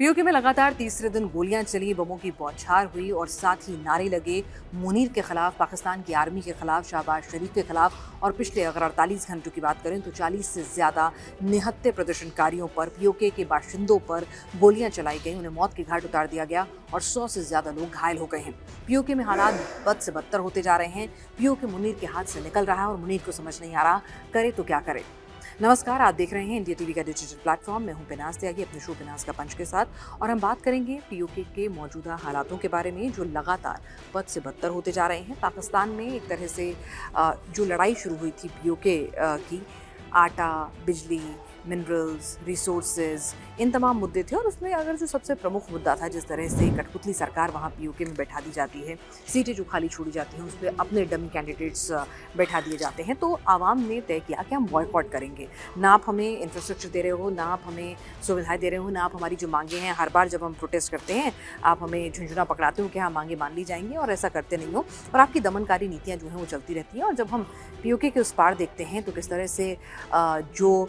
PoK में लगातार तीसरे दिन गोलियां चली, बमों की बौछार हुई और साथ ही नारे लगे मुनीर के खिलाफ, पाकिस्तान की आर्मी के खिलाफ, शहबाज शरीफ के खिलाफ। और पिछले अगर 48 घंटों की बात करें तो 40 से ज़्यादा निहत्थे प्रदर्शनकारियों पर, पीओके के बाशिंदों पर गोलियां चलाई गई, उन्हें मौत के घाट उतार दिया गया और 100 से ज़्यादा लोग घायल हो गए हैं। पीओके में हालात बद से बदतर होते जा रहे हैं। पीओके मुनीर के हाथ से निकल रहा है और मुनीर को समझ नहीं आ रहा करे तो क्या करे। नमस्कार, आप देख रहे हैं इंडिया टीवी का डिजिटल प्लेटफॉर्म। मैं हूं पिनाज त्यागी अपने शो पिनाज का पंच के साथ और हम बात करेंगे पीओके के मौजूदा हालातों के बारे में जो लगातार बद से बदतर होते जा रहे हैं। पाकिस्तान में एक तरह से जो लड़ाई शुरू हुई थी पीओके की, आटा, बिजली, मिनरल्स, रिसोर्सेज, इन तमाम मुद्दे थे और उसमें अगर जो सबसे प्रमुख मुद्दा था, जिस तरह से कठपुतली सरकार वहाँ पीओके में बैठा दी जाती है, सीटें जो खाली छोड़ी जाती हैं उस पर अपने डमी कैंडिडेट्स बैठा दिए जाते हैं, तो आवाम ने तय किया कि हम बॉयकॉट करेंगे। ना आप हमें इंफ्रास्ट्रक्चर दे रहे हो, ना आप हमें सुविधाएं दे रहे हो, ना आप हमारी जो मांगे हैं, हर बार जब हम प्रोटेस्ट करते हैं आप हमें झुंझुना पकड़ाते हो कि हाँ मांगे मान ली जाएंगी, और ऐसा करते नहीं हो और आपकी दमनकारी नीतियाँ जो हैं वो चलती रहती हैं। और जब हम पीओके के उस पार देखते हैं तो किस तरह से जो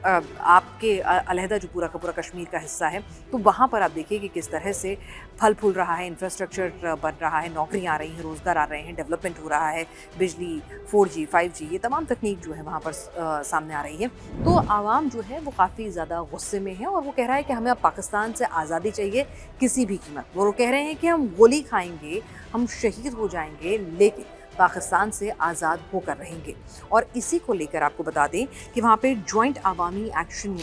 आपके अलहदा जो पूरा का पूरा कश्मीर का हिस्सा है, तो वहाँ पर आप देखिए कि किस तरह से फल फूल रहा है, इंफ्रास्ट्रक्चर बन रहा है, नौकरियाँ आ रही हैं, रोज़गार आ रहे हैं, डेवलपमेंट हो रहा है, बिजली, 4G, 5G, ये तमाम तकनीक जो है वहाँ पर सामने आ रही है। तो आवाम जो है वो काफ़ी ज़्यादा गुस्से में है और वो कह रहा है कि हमें अब पाकिस्तान से आज़ादी चाहिए किसी भी कीमत। वो कह रहे हैं कि हम गोली खाएंगे, हम शहीद हो जाएंगे, लेकिन पाकिस्तान से आज़ाद होकर रहेंगे। और इसी को लेकर आपको बता दें कि वहाँ पे जॉइंट आवामी एक्शन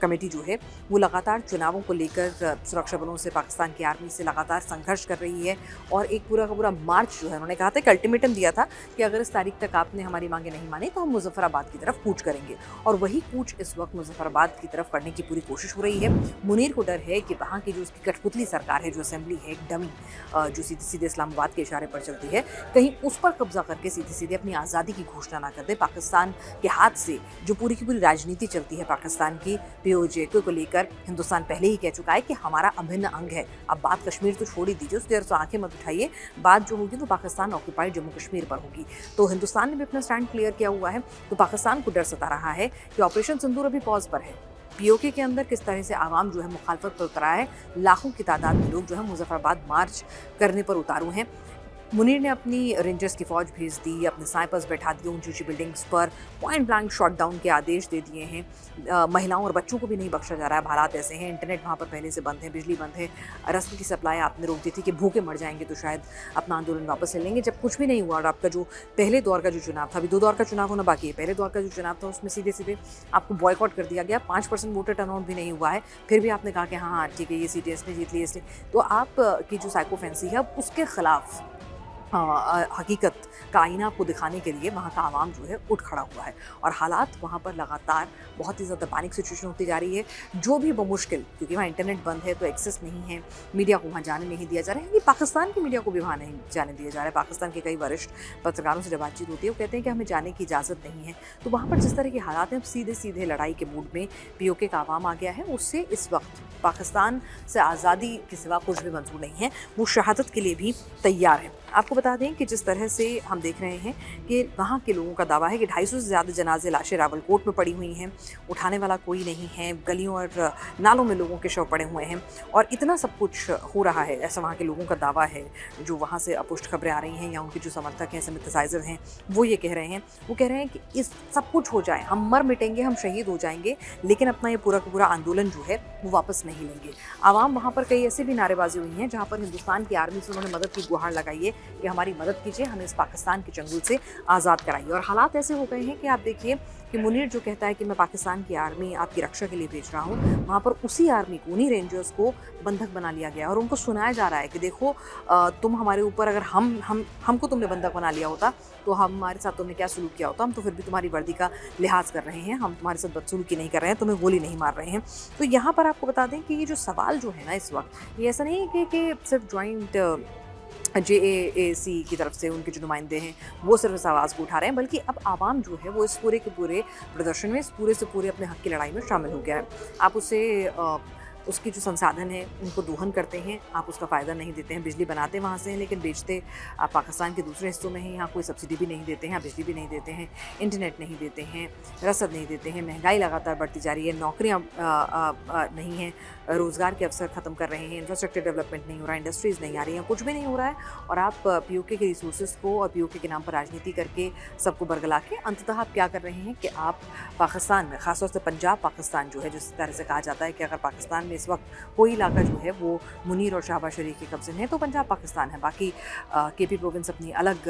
कमेटी जो है वो लगातार चुनावों को लेकर सुरक्षा बलों से, पाकिस्तान की आर्मी से लगातार संघर्ष कर रही है और एक पूरा का पूरा मार्च जो है, उन्होंने कहा था कि अल्टीमेटम दिया था कि अगर इस तारीख तक आपने हमारी मांगे नहीं मानी तो हम मुजफ्फराबाद की तरफ कूच करेंगे। और वही कूच इस वक्त मुजफ्फराबाद की तरफ करने की पूरी कोशिश हो रही है। मुनीर को डर है कि वहाँ की जो उसकी कठपुतली सरकार है, जो असेंबली है, एक डमी जो सीधे सीधे इस्लामाबाद के इशारे पर चलती है, कहीं उस पर कब्जा करके सीधे सीधे अपनी आज़ादी की घोषणा ना कर दे। पाकिस्तान के हाथ से जो पूरी की पूरी राजनीति चलती है पाकिस्तान की, पीओके को लेकर हिंदुस्तान पहले ही कह चुका है कि हमारा अभिन्न अंग है। अब बात कश्मीर तो छोड़ ही दीजिए, उसकी तरफ तो आंखें मत उठाइए, बात जो होगी वो पाकिस्तान ऑक्यूपाइड जम्मू कश्मीर पर होगी। तो हिंदुस्तान ने भी अपना स्टैंड क्लियर किया हुआ है। तो पाकिस्तान को डर सता रहा है कि ऑपरेशन सिंदूर अभी पॉज पर है। पीओके के अंदर किस तरह से आवाम जो है मुखालफत पर उतरा है, लाखों की तादाद में लोग जो है मुजफ्फराबाद मार्च करने पर उतारू हैं। मुनीर ने अपनी रेंजर्स की फौज भेज दी, अपने स्नाइपर्स बैठा दिए ऊंची ऊंची बिल्डिंग्स पर, पॉइंट ब्लैंक शॉट डाउन के आदेश दे दिए हैं। महिलाओं और बच्चों को भी नहीं बख्शा जा रहा है। हालात ऐसे हैं, इंटरनेट वहाँ पर पहले से बंद है, बिजली बंद है, रस्म की सप्लाई आपने रोक दी थी कि भूखे मर जाएंगे तो शायद अपना आंदोलन वापस ले लेंगे, जब कुछ भी नहीं हुआ। और आपका जो पहले दौर का जो चुनाव था, अभी 2 दौर का चुनाव होना बाकी है, पहले दौर का जो चुनाव था उसमें सीधे सीधे आपको बॉयकॉट कर दिया गया। 5% वोटर टर्नआउट भी नहीं हुआ है, फिर भी आपने कहा कि हाँ हाँ ठीक है, ये सीटें इसने जीत ली, इसलिए। तो आप की जो साइकोफेंसी है, अब उसके खिलाफ हकीकत का आईना आपको दिखाने के लिए वहाँ का आवाम जो है उठ खड़ा हुआ है और हालात वहाँ पर लगातार बहुत ही ज़्यादा पैनिक सिचुएशन होती जा रही है। जो भी बमुश्किल, क्योंकि वहाँ इंटरनेट बंद है तो एक्सेस नहीं है, मीडिया को वहाँ जाने नहीं दिया जा रहा है, कि पाकिस्तान की मीडिया को भी वहाँ नहीं जाने दिया जा रहा है। पाकिस्तान के कई वरिष्ठ पत्रकारों से जब बातचीत होती है वो कहते हैं कि हमें जाने की इजाज़त नहीं है। तो वहाँ पर जिस तरह के हालात हैं, सीधे सीधे लड़ाई के मूड में पीओके का आवाम आ गया है। उससे इस वक्त पाकिस्तान से आज़ादी के सिवा कुछ भी मंजूर नहीं है, वो शहादत के लिए भी तैयार है। आपको बता दें कि जिस तरह से हम देख रहे हैं कि वहाँ के लोगों का दावा है कि 250 से ज़्यादा जनाजे लाशें रावलकोट में पड़ी हुई हैं, उठाने वाला कोई नहीं है, गलियों और नालों में लोगों के शव पड़े हुए हैं और इतना सब कुछ हो रहा है, ऐसा वहाँ के लोगों का दावा है। जो वहाँ से अपुष्ट खबरें आ रही हैं या उनके जो समर्थक हैं, सिंपैथाइजर हैं, वो ये कह रहे हैं, वो कह रहे हैं कि इस सब कुछ हो जाए, हम मर मिटेंगे, हम शहीद हो जाएंगे, लेकिन अपना ये पूरा का पूरा आंदोलन जो है वो वापस नहीं लेंगे। आवाम वहाँ पर कई ऐसे भी नारेबाजी हुई हैं जहाँ पर हिंदुस्तान की आर्मी से उन्होंने मदद की गुहार लगाई है कि हमारी मदद कीजिए, हमें इस पाकिस्तान के चंगुल से आज़ाद कराइए। और हालात ऐसे हो गए हैं कि आप देखिए कि मुनीर जो कहता है कि मैं पाकिस्तान की आर्मी आपकी रक्षा के लिए भेज रहा हूँ, वहाँ पर उसी आर्मी को, उन्हीं रेंजर्स को बंधक बना लिया गया और उनको सुनाया जा रहा है कि देखो तुम हमारे ऊपर, अगर हमको तुमने बंधक बना लिया होता तो हमारे साथ तुमने क्या सलूक किया होता, हम तो फिर भी तुम्हारी वर्दी का लिहाज कर रहे हैं, हम तुम्हारे साथ बदसलूकी नहीं कर रहे हैं, तुम्हें गोली नहीं मार रहे हैं। तो यहाँ पर आपको बता दें कि ये जो सवाल जो है ना इस वक्त, ये ऐसा नहीं है कि सिर्फ जॉइंट JAAC की तरफ से उनके जो नुमाइंदे हैं वो सिर्फ इस आवाज़ को उठा रहे हैं, बल्कि अब आवाम जो है वो इस पूरे के पूरे प्रदर्शन में, इस पूरे से पूरे अपने हक की लड़ाई में शामिल हो गया है। आप उसे उसके जो संसाधन हैं उनको दोहन करते हैं, आप उसका फ़ायदा नहीं देते हैं। बिजली बनाते वहाँ से हैं लेकिन बेचते आप पाकिस्तान के दूसरे हिस्सों में हैं। यहाँ कोई सब्सिडी भी नहीं देते हैं, बिजली भी नहीं देते हैं, इंटरनेट नहीं देते हैं, रसद नहीं देते हैं। महंगाई लगातार बढ़ती जा रही है, नौकरियाँ नहीं हैं, रोज़गार के अवसर ख़त्म कर रहे हैं, इंफ्रास्ट्रक्चर डेवलपमेंट नहीं हो रहा है, इंडस्ट्रीज़ नहीं आ रही हैं, कुछ भी नहीं हो रहा है। और आप पीओके के रिसोर्सेज़ को और पीओके के नाम पर राजनीति करके सबको बरगला के अंततः आप क्या कर रहे हैं कि आप पाकिस्तान में, ख़ासतौर से पंजाब पाकिस्तान जो है, जिस तरह से कहा जाता है कि अगर पाकिस्तान में इस वक्त कोई इलाका जो है वो मुनीर और शहबाज शरीफ के कब्ज़े में है तो पंजाब पाकिस्तान है। बाकी केपी प्रोविंस अपनी अलग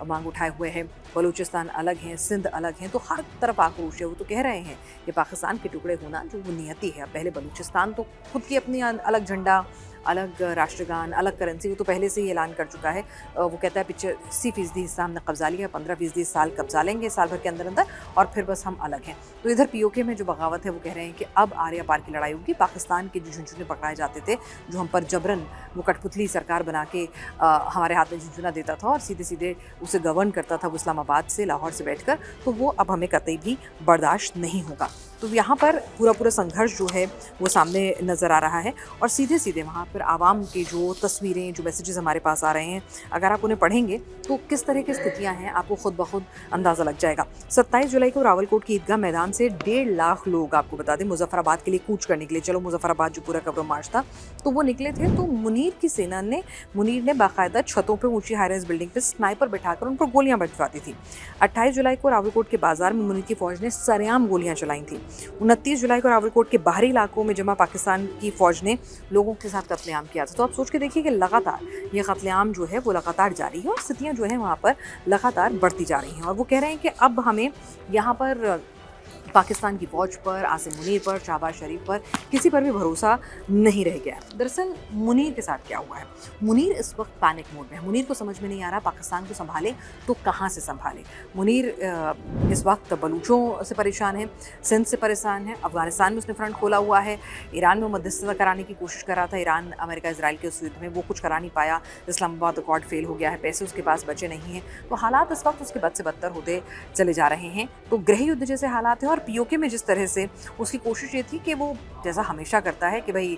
मांग उठाए हुए है, बलूचिस्तान अलग हैं, सिंध अलग हैं, तो हर तरफ आक्रोश है। वो तो कह रहे हैं कि पाकिस्तान के टुकड़े होना जो वो नियति है। पहले बलूचिस्तान तो खुद की अपनी अलग झंडा, अलग राष्ट्रगान, अलग करेंसी, वो तो पहले से ही ऐलान कर चुका है। वो कहता है 85% हिस्सा हमने कब्जा लिया, 15% इस साल कब्जा लेंगे साल भर के अंदर अंदर, और फिर बस हम अलग हैं। तो इधर पीओके में जो बगावत है वो कह रहे हैं कि अब आर्या पार की लड़ाई होगी। पाकिस्तान के जो झुंझुने पकड़ाए जाते थे, जो हम पर जबरन वो कठपुतली सरकार बना के हमारे हाथ में झुंझुना देता था और सीधे सीधे उसे गवर्न करता था वो इस्लामाबाद से, लाहौर से बैठकर, तो वो अब हमें कतई भी बर्दाश्त नहीं होगा। तो यहाँ पर पूरा संघर्ष जो है वो सामने नज़र आ रहा है। और सीधे सीधे वहाँ पर आवाम की जो तस्वीरें, जो मैसेजेस हमारे पास आ रहे हैं, अगर आप उन्हें पढ़ेंगे तो किस तरह की स्थितियाँ हैं आपको खुद ब खुद अंदाज़ा लग जाएगा। 27 जुलाई को रावलकोट की ईदगाह मैदान से 1.5 लाख लोग, आपको बता दें, मुजफ्फराबाद के लिए कूच करने के लिए, चलो मुजफ्फराबाद जो पूरा कब्र मार्च था, तो वो निकले थे। तो मुनीर की सेना ने, मुनीर ने बाकायदा छतों पर, ऊँची हाई राइज बिल्डिंग पर स्नाइपर बैठाकर उन पर गोलियाँ बरसाती थी। 28 जुलाई को रावलकोट के बाजार में मुनीर की फ़ौज ने सरेआम गोलियाँ चलाई थी। 29 जुलाई को रावलकोट के बाहरी इलाकों में जमा पाकिस्तान की फ़ौज ने लोगों के साथ कत्लेआम किया था। तो आप सोच के देखिए कि लगातार ये कत्लेआम जो है वो लगातार जारी है और स्थितियाँ जो हैं वहाँ पर लगातार बढ़ती जा रही हैं। और वो कह रहे हैं कि अब हमें यहाँ पर पाकिस्तान की फ़ौज पर, आसिम मुनीर पर, शहबाज शरीफ पर, किसी पर भी भरोसा नहीं रह गया है। दरअसल मुनीर के साथ क्या हुआ है, मुनीर इस वक्त पैनिक मोड में है। मुनीर को समझ में नहीं आ रहा पाकिस्तान को संभाले तो कहाँ से संभाले। मुनीर इस वक्त बलूचों से परेशान है, सिंध से परेशान है, अफगानिस्तान में उसने फ्रंट खोला हुआ है, ईरान में मध्यस्थता कराने की कोशिश कर रहा था। ईरान अमेरिका इसराइल के उस युद्ध में वो कुछ करा नहीं पाया, इस्लामाबाद अकॉर्ड फेल हो गया है, पैसे उसके पास बचे नहीं हैं। तो हालात इस वक्त उसके बद से बदतर होते चले जा रहे हैं। तो गृह युद्ध जैसे हालात हैं। और पीओके में जिस तरह से उसकी कोशिश ये थी कि वो जैसा हमेशा करता है कि भाई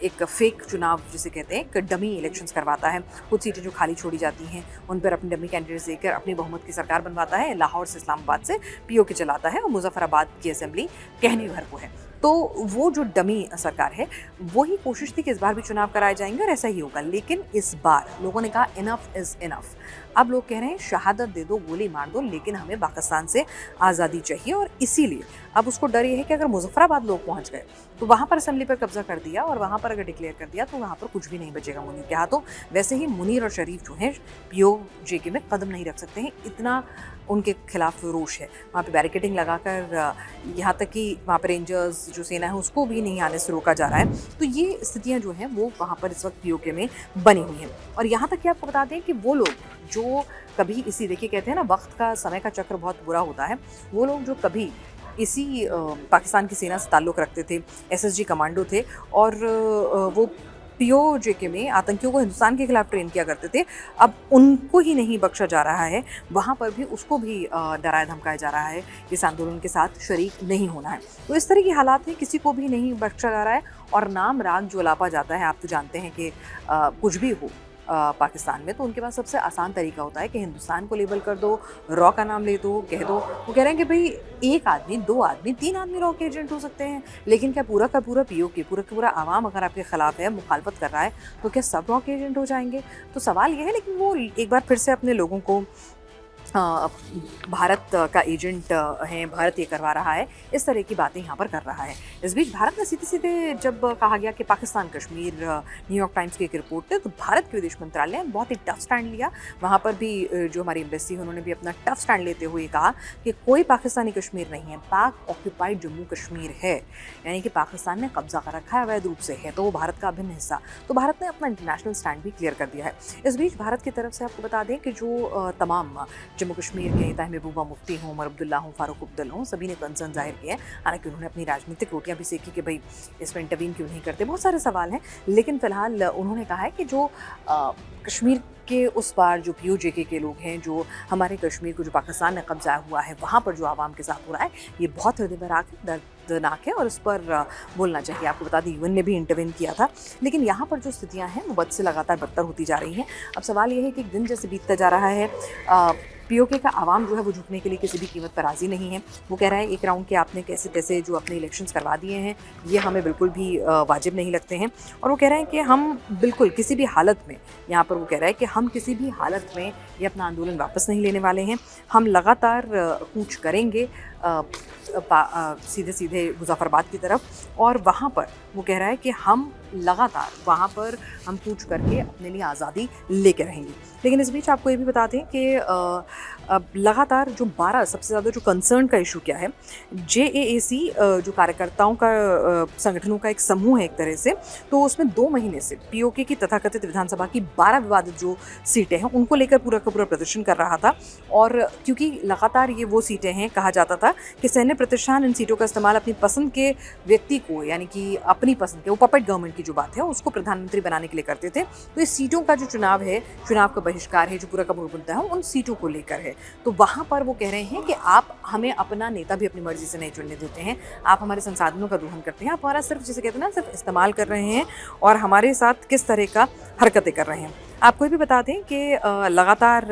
एक फेक चुनाव जिसे कहते हैं, एक डमी इलेक्शंस करवाता है, कुछ सीटें जो खाली छोड़ी जाती हैं उन पर अपने डमी कैंडिडेट्स देकर अपनी बहुमत की सरकार बनवाता है, लाहौर से इस्लामाबाद से पीओके चलाता है और मुजफ्फराबाद की असेंबली कहने भर को है। तो वो जो डमी सरकार है वही कोशिश थी कि इस बार भी चुनाव कराए जाएंगे और ऐसा ही होगा। लेकिन इस बार लोगों ने कहा इनफ इज़ इनफ। अब लोग कह रहे हैं शहादत दे दो, गोली मार दो, लेकिन हमें पाकिस्तान से आज़ादी चाहिए। और इसीलिए अब उसको डर ये है कि अगर मुजफ्फराबाद लोग पहुंच गए तो वहाँ पर असेंबली पर कब्जा कर दिया और वहाँ पर अगर डिक्लेयर कर दिया तो वहाँ पर कुछ भी नहीं बचेगा मुनीर के हाथों। वैसे ही मुनीर और शरीफ जो हैं पीओके में कदम नहीं रख सकते हैं, इतना उनके खिलाफ रोष है। वहाँ पे बैरिकेडिंग लगाकर, यहाँ तक कि वहाँ पर रेंजर्स जो सेना है उसको भी नहीं आने से रोका जा रहा है। तो ये स्थितियाँ जो हैं वो वहाँ पर इस वक्त पीओके में बनी हुई हैं। और यहाँ तक कि आपको बता दें कि वो लोग जो कभी इसी, देखिए कहते हैं ना वक्त का, समय का चक्र बहुत बुरा होता है, वो लोग जो कभी इसी पाकिस्तान की सेना से ताल्लुक़ रखते थे, एसएसजी कमांडो थे और वो पीओके में आतंकियों को हिंदुस्तान के खिलाफ ट्रेन किया करते थे, अब उनको ही नहीं बख्शा जा रहा है। वहाँ पर भी उसको भी डराया धमकाया जा रहा है कि इस आंदोलन के साथ शरीक नहीं होना है। तो इस तरह की हालात हैं, किसी को भी नहीं बख्शा जा रहा है और नाम राग जो लापा जाता है। आप तो जानते हैं कि कुछ भी हो पाकिस्तान में तो उनके पास सबसे आसान तरीका होता है कि हिंदुस्तान को लेबल कर दो, रॉ का नाम ले दो, कह दो। वो कह रहे हैं कि भाई एक आदमी, 2 आदमी, 3 आदमी रॉ के एजेंट हो सकते हैं, लेकिन क्या पूरा का पूरा पीओके, पूरा का पूरा आवाम अगर आपके खिलाफ है, मुखालफत कर रहा है, तो क्या सब रॉ के एजेंट हो जाएंगे? तो सवाल ये है। लेकिन वो एक बार फिर से अपने लोगों को भारत का एजेंट है, भारत ये करवा रहा है, इस तरह की बातें यहाँ पर कर रहा है। इस बीच भारत ने सीधे सीधे जब कहा गया कि पाकिस्तान कश्मीर, न्यूयॉर्क टाइम्स की एक रिपोर्ट है, तो भारत के विदेश मंत्रालय ने बहुत ही टफ स्टैंड लिया। वहाँ पर भी जो हमारी एम्बेसी है उन्होंने भी अपना टफ स्टैंड लेते हुए कहा कि कोई पाकिस्तानी कश्मीर नहीं है, पाक ऑक्यूपाइड जम्मू कश्मीर है, यानी कि पाकिस्तान ने कब्जा कर रखा है, अवैध रूप से है, तो वो भारत का अभिन्न हिस्सा। तो भारत ने अपना इंटरनेशनल स्टैंड भी क्लियर कर दिया है। इस बीच भारत की तरफ से आपको बता दें कि जो तमाम जम्मू कश्मीर के ताहिर महबूबा मुफ्ती हों, उमर अब्दुल्ला हों, फारूक अब्दुल हों, सभी ने कंसर्न जाहिर किया है। हालांकि उन्होंने अपनी राजनीतिक रोटियां भी सेकी कि भाई इसमें इंटरवीन क्यों नहीं करते, बहुत सारे सवाल हैं। लेकिन फिलहाल उन्होंने कहा है कि जो कश्मीर कि उस पार जो POJK के लोग हैं, जो हमारे कश्मीर को जो पाकिस्तान ने कब्जा हुआ है, वहाँ पर जो आवाम के साथ हो रहा है, ये बहुत हृदयभराक है, दर्दनाक है और इस पर बोलना चाहिए। आपको बता दें, UN ने भी इंटरवेन किया था, लेकिन यहाँ पर जो स्थितियाँ हैं वो बद से लगातार बदतर होती जा रही हैं। अब सवाल ये है कि एक दिन जैसे बीतता जा रहा है, POK का आवाम जो है वो झुकने के लिए किसी भी कीमत पर राज़ी नहीं है। वो कह रहा है एक राउंड के आपने कैसे तैसे जो अपने इलेक्शंस करवा दिए हैं, ये हमें बिल्कुल भी वाजिब नहीं लगते हैं। और वो कह रहे हैं कि हम बिल्कुल किसी भी हालत में, यहाँ पर वो कह रहा है कि हम किसी भी हालत में ये अपना आंदोलन वापस नहीं लेने वाले हैं। हम लगातार कूच करेंगे सीधे सीधे मुजफ्फराबाद की तरफ, और वहाँ पर वो कह रहा है कि हम लगातार वहाँ पर हम कूच करके अपने लिए आज़ादी लेके रहेंगे। लेकिन इस बीच आपको ये भी बता दें कि लगातार जो 12 सबसे ज़्यादा जो कंसर्न का इशू क्या है, JAAC जो कार्यकर्ताओं का संगठनों का एक समूह है एक तरह से, तो उसमें 2 महीने से POK की तथाकथित विधानसभा की 12 विवादित जो सीटें हैं उनको लेकर पूरा का पूरा प्रदर्शन कर रहा था। और क्योंकि लगातार ये वो सीटें हैं, कहा जाता था कि सैन्य प्रतिष्ठान इन सीटों का इस्तेमाल अपनी पसंद के व्यक्ति को, यानी कि अपनी पसंद के, वो पपेट गवर्नमेंट की जो बात है उसको प्रधानमंत्री बनाने के लिए करते थे। तो इस सीटों का जो चुनाव है, चुनाव का बहिष्कार है, जो पूरा का पूरा मुद्दा है उन सीटों को लेकर है। तो वहाँ पर वो कह रहे हैं कि आप हमें अपना नेता भी अपनी मर्जी से नहीं चुनने देते हैं, आप हमारे संसाधनों का दोहन करते हैं, आप हमारा सिर्फ, जिसे कहते हैं ना, सिर्फ इस्तेमाल कर रहे हैं और हमारे साथ किस तरह का हरकतें कर रहे हैं। आपको ये भी बता दें कि लगातार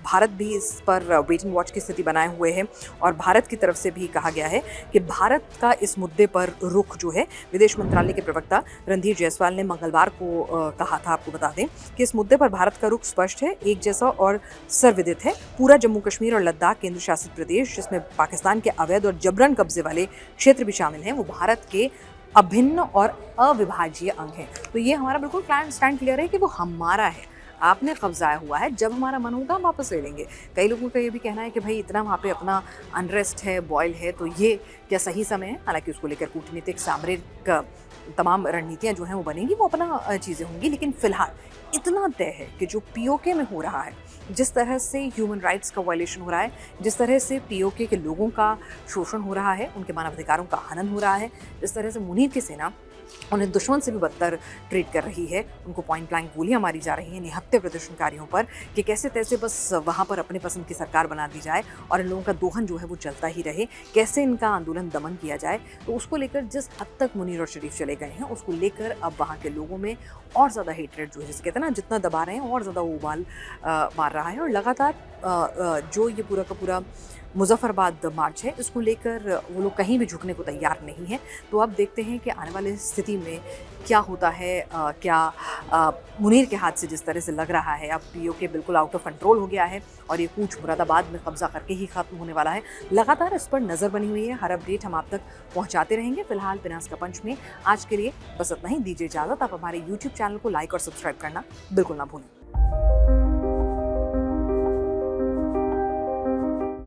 भारत भी इस पर वेट एंड वॉच की स्थिति बनाए हुए है और भारत की तरफ से भी कहा गया है कि भारत का इस मुद्दे पर रुख जो है, विदेश मंत्रालय के प्रवक्ता रणधीर जायसवाल ने मंगलवार को कहा था। आपको बता दें कि इस मुद्दे पर भारत का रुख स्पष्ट है, एक जैसा और सर्वविदित है। पूरा जम्मू कश्मीर और लद्दाख केंद्र शासित प्रदेश, जिसमें पाकिस्तान के अवैध और जबरन कब्जे वाले क्षेत्र भी शामिल हैं, वो भारत के अभिन्न और अविभाज्य अंग हैं। तो ये हमारा बिल्कुल स्टैंड क्लियर है कि वो हमारा है, आपने कब्जाया हुआ है, जब हमारा मन होगा हम वापस ले लेंगे। कई लोगों का ये भी कहना है कि भाई इतना वहाँ पे अपना अनरेस्ट है, बॉयल है, तो ये क्या सही समय है? हालांकि उसको लेकर कूटनीतिक, सामरिक तमाम रणनीतियाँ जो हैं वो बनेंगी, वो अपना चीज़ें होंगी। लेकिन फिलहाल इतना तय है कि जो POK में हो रहा है, जिस तरह से ह्यूमन राइट्स का वायलेशन हो रहा है, जिस तरह से POK के लोगों का शोषण हो रहा है, उनके मानवाधिकारों का हनन हो रहा है, जिस तरह से मुनीर की सेना उन्हें दुश्मन से भी बदतर ट्रीट कर रही है, उनको पॉइंट ब्लैंक गोलियां मारी जा रही हैं निहत्थे प्रदर्शनकारियों पर, कि कैसे तैसे बस वहाँ पर अपने पसंद की सरकार बना दी जाए और इन लोगों का दोहन जो है वो चलता ही रहे, कैसे इनका आंदोलन दमन किया जाए। तो उसको लेकर जिस हद तक मुनीर और शरीफ चले गए हैं, उसको लेकर अब वहाँ के लोगों में और ज़्यादा हेटरेट जो है, जिसे कहते हैं ना, जितना दबा रहे हैं और ज़्यादा उबाल मार रहा है। और लगातार जो ये पूरा का पूरा मुजफ्फराबाद मार्च है, इसको लेकर वो लोग कहीं भी झुकने को तैयार नहीं हैं। तो अब देखते हैं कि आने वाली स्थिति में क्या होता है। क्या मुनीर के हाथ से जिस तरह से लग रहा है, अब POK बिल्कुल आउट ऑफ कंट्रोल हो गया है और ये कूच मुरादाबाद में कब्जा करके ही खत्म होने वाला है। लगातार इस पर नज़र बनी हुई है, हर अपडेट हम आप तक पहुंचाते रहेंगे। फिलहाल पिनास का पंच में आज के लिए बस इतना ही। दीजिए इजाज़त। आप हमारे YouTube चैनल को लाइक और सब्सक्राइब करना बिल्कुल ना भूलें।